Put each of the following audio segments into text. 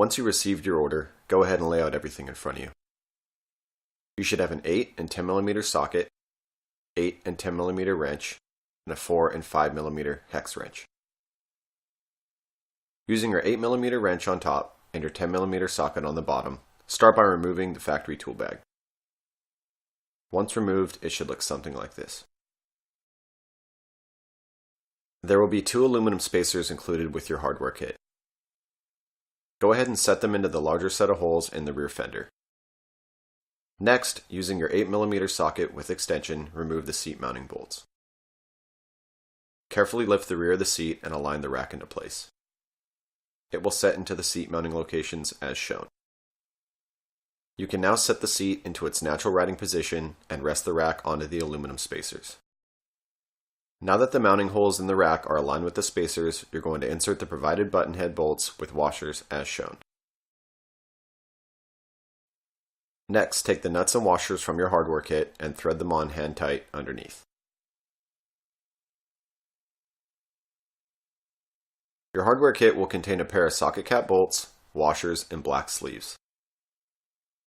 Once you received your order, go ahead and lay out everything in front of you. You should have an 8 and 10mm socket, 8 and 10mm wrench, and a 4 and 5mm hex wrench. Using your 8mm wrench on top and your 10mm socket on the bottom, start by removing the factory tool bag. Once removed, it should look something like this. There will be 2 aluminum spacers included with your hardware kit. Go ahead and set them into the larger set of holes in the rear fender. Next, using your 8mm socket with extension, remove the seat mounting bolts. Carefully lift the rear of the seat and align the rack into place. It will set into the seat mounting locations as shown. You can now set the seat into its natural riding position and rest the rack onto the aluminum spacers. Now that the mounting holes in the rack are aligned with the spacers, you're going to insert the provided button head bolts with washers as shown. Next, take the nuts and washers from your hardware kit and thread them on hand tight underneath. Your hardware kit will contain a pair of socket cap bolts, washers, and black sleeves.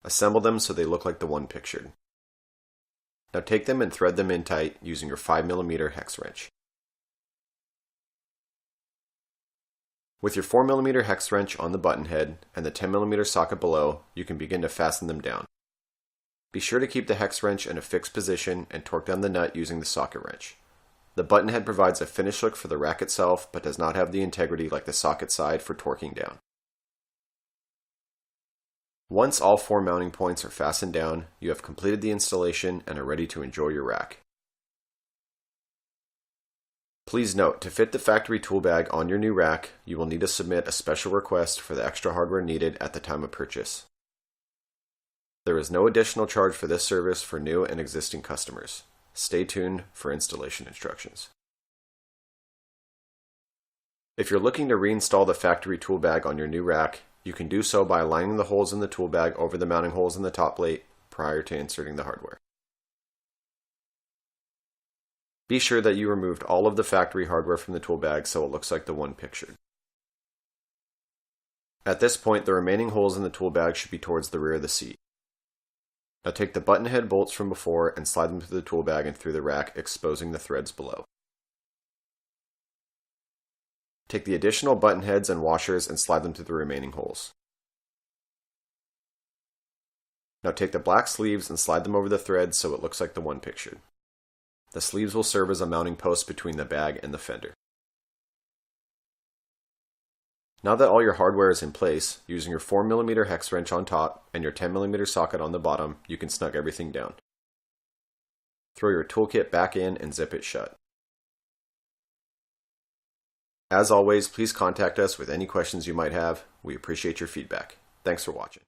Assemble them so they look like the one pictured. Now take them and thread them in tight using your 5mm hex wrench. With your 4mm hex wrench on the button head and the 10mm socket below, you can begin to fasten them down. Be sure to keep the hex wrench in a fixed position and torque down the nut using the socket wrench. The button head provides a finish look for the rack itself, but does not have the integrity like the socket side for torquing down. Once all 4 mounting points are fastened down, you have completed the installation and are ready to enjoy your rack. Please note, to fit the factory tool bag on your new rack, you will need to submit a special request for the extra hardware needed at the time of purchase. There is no additional charge for this service for new and existing customers. Stay tuned for installation instructions. If you're looking to reinstall the factory tool bag on your new rack, you can do so by aligning the holes in the tool bag over the mounting holes in the top plate prior to inserting the hardware. Be sure that you removed all of the factory hardware from the tool bag so it looks like the one pictured. At this point, the remaining holes in the tool bag should be towards the rear of the seat. Now take the button head bolts from before and slide them through the tool bag and through the rack, exposing the threads below. Take the additional button heads and washers and slide them through the remaining holes. Now take the black sleeves and slide them over the threads so it looks like the one pictured. The sleeves will serve as a mounting post between the bag and the fender. Now that all your hardware is in place, using your 4mm hex wrench on top and your 10mm socket on the bottom, you can snug everything down. Throw your toolkit back in and zip it shut. As always, please contact us with any questions you might have. We appreciate your feedback. Thanks for watching.